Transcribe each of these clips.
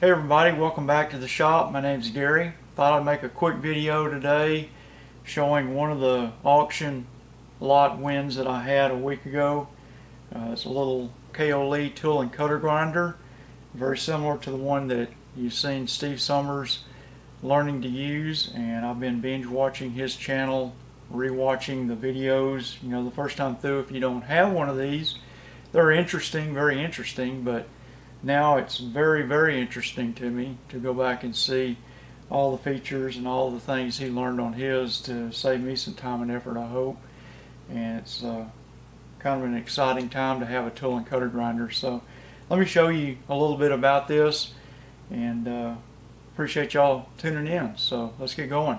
Hey everybody, welcome back to the shop. My name's Gary. Thought I'd make a quick video today showing one of the auction lot wins that I had a week ago. It's a little K.O. Lee tool and cutter grinder, very similar to the one that you've seen Steve Summers learning to use, and I've been binge watching his channel, rewatching the videos. You know, the first time through, if you don't have one of these, they're interesting, very interesting, but now it's very, very interesting to me to go back and see all the features and all the things he learned on his to save me some time and effort, I hope. And it's kind of an exciting time to have a tool and cutter grinder. So let me show you a little bit about this, and appreciate y'all tuning in. So let's get going.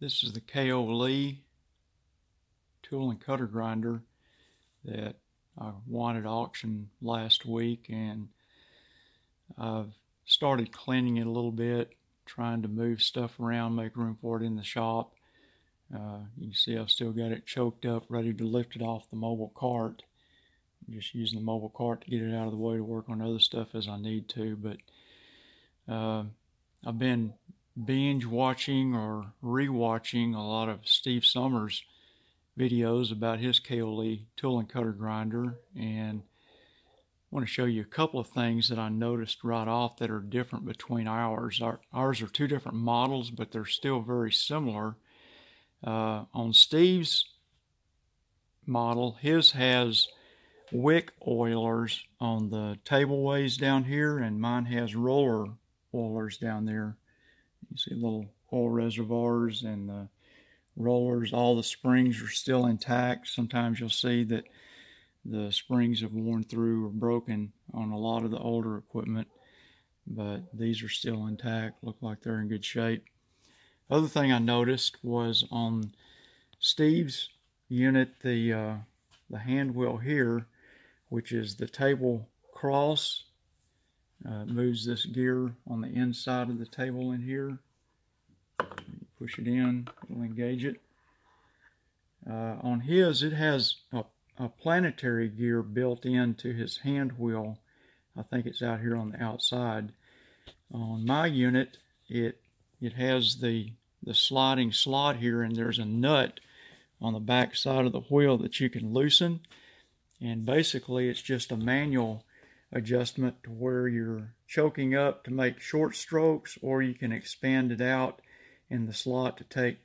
This is the K.O. Lee tool and cutter grinder that I won at auction last week, and I've started cleaning it a little bit, trying to move stuff around, make room for it in the shop. You can see I've still got it choked up, ready to lift it off the mobile cart. I'm just using the mobile cart to get it out of the way to work on other stuff as I need to. But I've been binge watching or re-watching a lot of Steve Summers videos about his K.O. Lee tool and cutter grinder, and I want to show you a couple of things that I noticed right off that are different between ours. Ours are two different models, but they're still very similar. On Steve's model, his has wick oilers on the tableways down here, and mine has roller oilers down there. You see little oil reservoirs, and the rollers, all the springs are still intact. Sometimes you'll see that the springs have worn through or broken on a lot of the older equipment, but these are still intact, look like they're in good shape. Other thing I noticed was on Steve's unit, the hand wheel here, which is the table cross, moves this gear on the inside of the table in here. Push it in, it'll engage it. On his, it has a planetary gear built into his hand wheel. I think it's out here on the outside. On my unit, it has the sliding slot here, and there's a nut on the back side of the wheel that you can loosen. And basically, it's just a manual adjustment to where you're choking up to make short strokes, or you can expand it out in the slot to take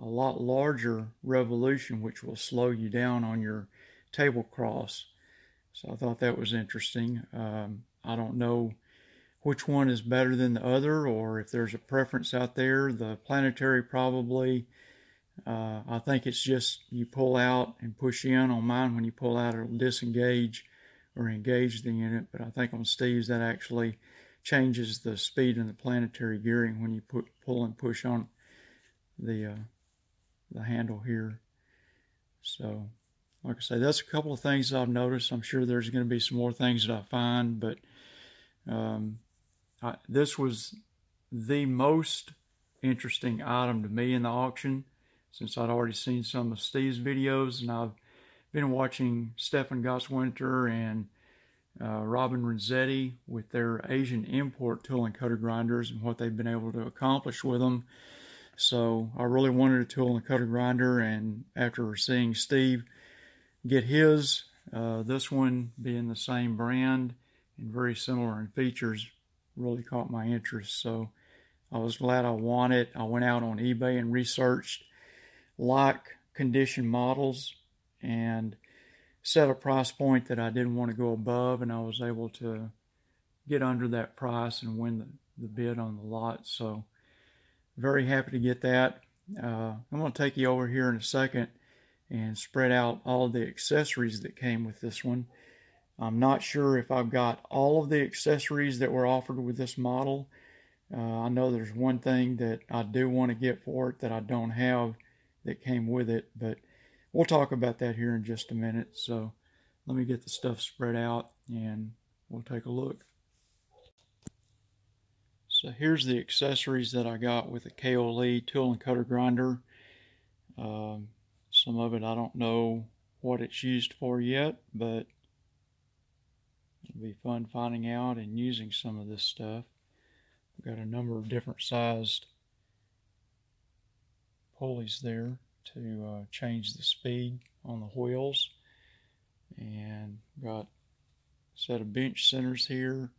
a lot larger revolution, which will slow you down on your table cross. So I thought that was interesting. I don't know which one is better than the other, or if there's a preference out there. The planetary probably, I think it's just you pull out and push in. On mine, when you pull out, it'll disengage or engage the unit, but I think on Steve's that actually changes the speed in the planetary gearing when you pull and push on the handle here. So, like I say, that's a couple of things that I've noticed. I'm sure there's going to be some more things that I find, but this was the most interesting item to me in the auction, since I'd already seen some of Steve's videos, and I've been watching Stefan and Robin Renzetti with their Asian import tool and cutter grinders and what they've been able to accomplish with them. So I really wanted a tool and cutter grinder, and after seeing Steve get his, this one being the same brand and very similar in features, really caught my interest. So I was glad I won it. I went out on eBay and researched like condition models and set a price point that I didn't want to go above, and I was able to get under that price and win the bid on the lot. So very happy to get that. I'm going to take you over here in a second and spread out all of the accessories that came with this one. I'm not sure if I've got all of the accessories that were offered with this model. I know there's one thing that I do want to get for it that I don't have that came with it, but we'll talk about that here in just a minute. So let me get the stuff spread out and we'll take a look. So here's the accessories that I got with the K.O. Lee tool and cutter grinder. Some of it I don't know what it's used for yet, but it'll be fun finding out and using some of this stuff. We've got a number of different sized pulleys there to change the speed on the wheels, and got a set of bench centers here.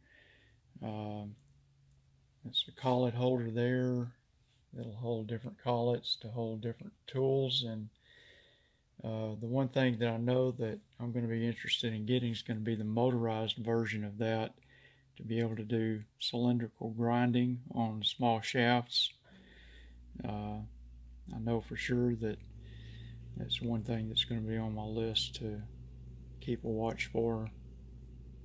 It's a collet holder there that'll hold different collets to hold different tools. And the one thing that I know that I'm going to be interested in getting is going to be the motorized version of that, to be able to do cylindrical grinding on small shafts. I know for sure that that's one thing that's going to be on my list to keep a watch for,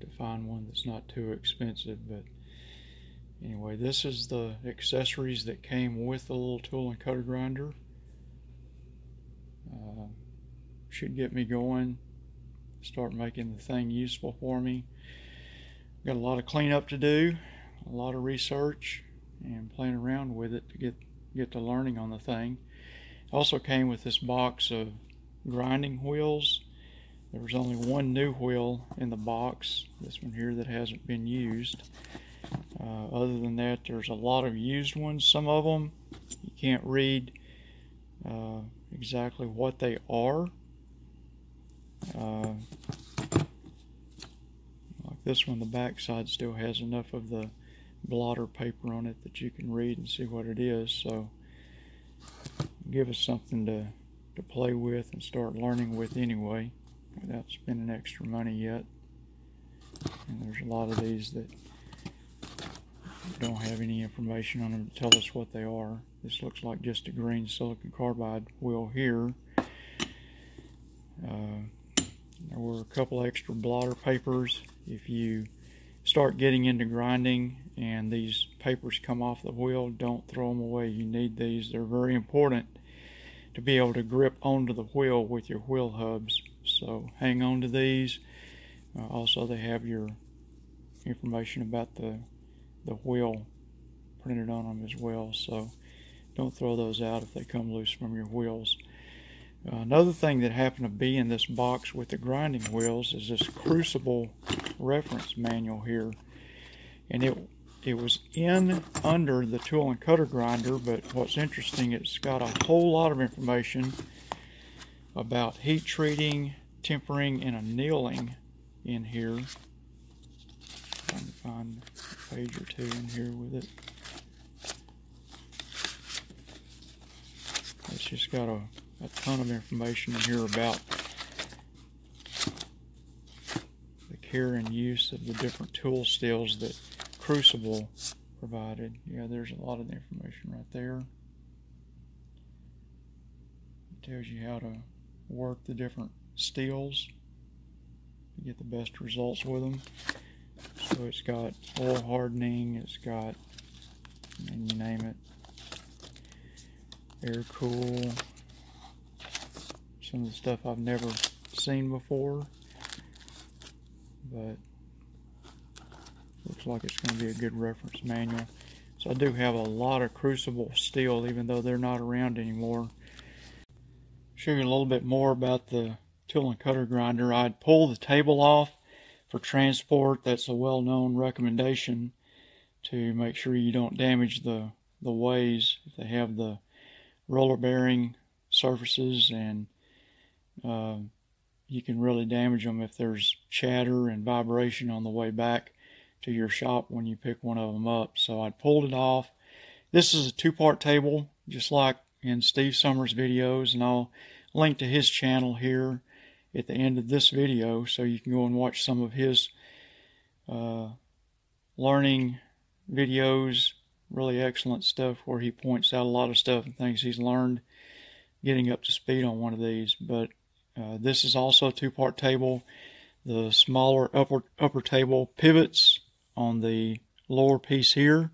to find one that's not too expensive. But anyway, this is the accessories that came with the little tool and cutter grinder. Should get me going, start making the thing useful for me. Got a lot of cleanup to do, a lot of research, and playing around with it to get to learning on the thing. Also came with this box of grinding wheels. There was only one new wheel in the box, this one here, that hasn't been used. Other than that, there's a lot of used ones. Some of them you can't read exactly what they are. Like this one, the back side still has enough of the blotter paper on it that you can read and see what it is. So give us something to play with and start learning with anyway, without spending extra money yet. And there's a lot of these that don't have any information on them to tell us what they are. This looks like just a green silicon carbide wheel here. There were a couple extra blotter papers. If you start getting into grinding and these papers come off the wheel, don't throw them away. You need these. They're very important to be able to grip onto the wheel with your wheel hubs. So hang on to these. Also, they have your information about the wheel printed on them as well. So don't throw those out if they come loose from your wheels. Another thing that happened to be in this box with the grinding wheels is this Crucible reference manual here. And it was in under the tool and cutter grinder, but what's interesting, it's got a whole lot of information about heat treating, tempering, and annealing in here. Trying to find a page or two in here with it. It's just got a ton of information in here about the care and use of the different tool steels that Crucible provided. Yeah, there's a lot of information right there. It tells you how to work the different steels to get the best results with them. So it's got oil hardening, it's got, and you name it, air cool, some of the stuff I've never seen before, but looks like it's going to be a good reference manual. So I do have a lot of Crucible steel, even though they're not around anymore. Show you a little bit more about the tool and cutter grinder. I'd pull the table off for transport. That's a well-known recommendation to make sure you don't damage the ways if they have the roller bearing surfaces, and you can really damage them if there's chatter and vibration on the way back to your shop when you pick one of them up. So I pulled it off. This is a two-part table, just like in Steve Summers' videos, and I'll link to his channel here at the end of this video so you can go and watch some of his learning videos. Really excellent stuff where he points out a lot of stuff and things he's learned getting up to speed on one of these. But this is also a two-part table. The smaller upper table pivots on the lower piece here,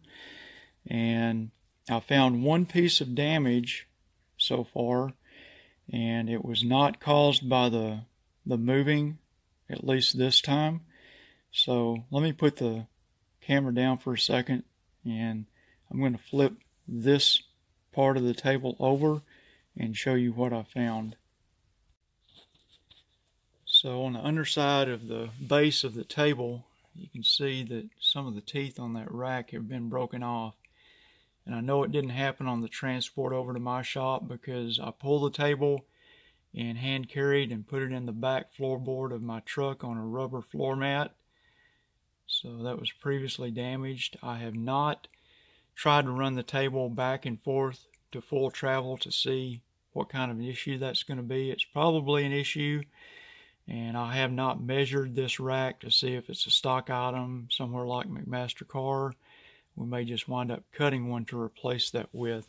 and I found one piece of damage so far, and it was not caused by the moving, at least this time. So let me put the camera down for a second, and I'm going to flip this part of the table over and show you what I found. So on the underside of the base of the table, you can see that some of the teeth on that rack have been broken off. And I know it didn't happen on the transport over to my shop because I pulled the table and hand carried and put it in the back floorboard of my truck on a rubber floor mat. So that was previously damaged. I have not tried to run the table back and forth to full travel to see what kind of an issue that's going to be. It's probably an issue, and I have not measured this rack to see if it's a stock item somewhere like McMaster-Carr. We may just wind up cutting one to replace that with,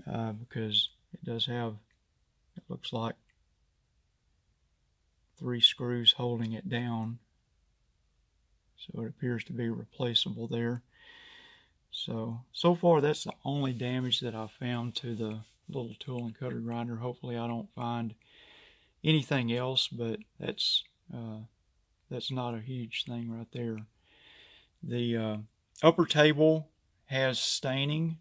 because it does have, it looks like 3 screws holding it down. So it appears to be replaceable there. So far that's the only damage that I've found to the little tool and cutter grinder. Hopefully I don't find anything else, but that's not a huge thing right there. The upper table has staining.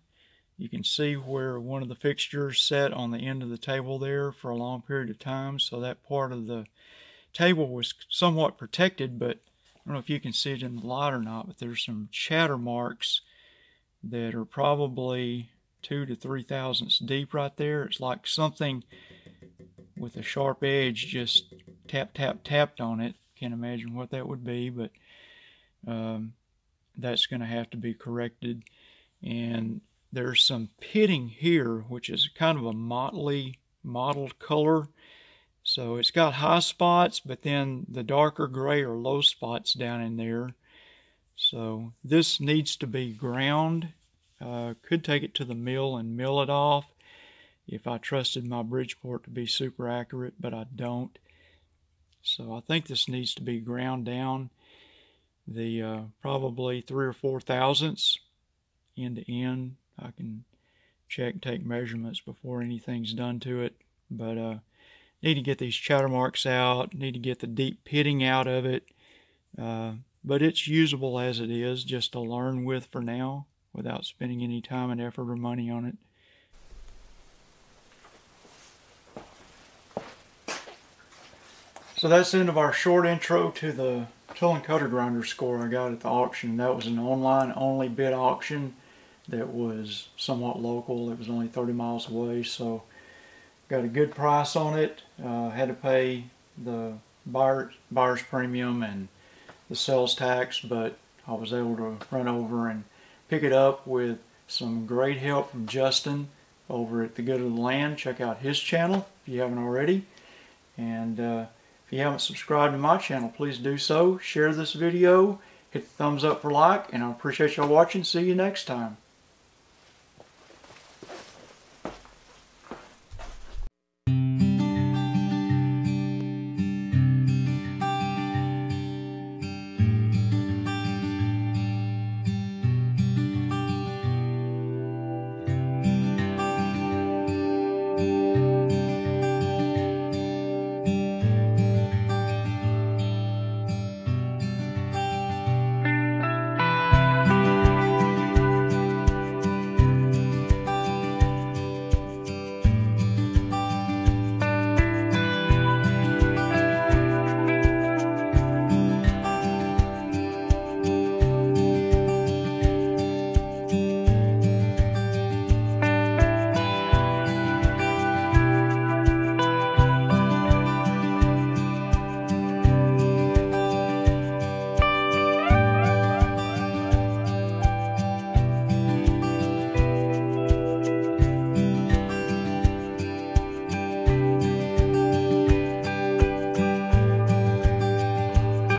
You can see where one of the fixtures sat on the end of the table there for a long period of time, so that part of the table was somewhat protected, but I don't know if you can see it in the light or not, but there's some chatter marks that are probably 2 to 3 thousandths deep right there. It's like something with a sharp edge just tapped on it. Can't imagine what that would be, but that's going to have to be corrected. And there's some pitting here, which is kind of a motley mottled color. So it's got high spots, but then the darker gray or low spots down in there. So this needs to be ground. Could take it to the mill and mill it off if I trusted my Bridgeport to be super accurate, but I don't. So I think this needs to be ground down. The probably 3 or 4 thousandths end to end. I can check and take measurements before anything's done to it, but need to get these chatter marks out, need to get the deep pitting out of it, but it's usable as it is, just to learn with for now without spending any time and effort or money on it. So that's the end of our short intro to the tool and cutter grinder score I got at the auction. That was an online only bid auction that was somewhat local. It was only 30 miles away, so got a good price on it. Had to pay the buyer's premium and the sales tax, but I was able to run over and pick it up with some great help from Justin over at The Good of the Land. Check out his channel if you haven't already. And if you haven't subscribed to my channel, please do so. Share this video, hit the thumbs up for like, and I appreciate y'all watching. See you next time.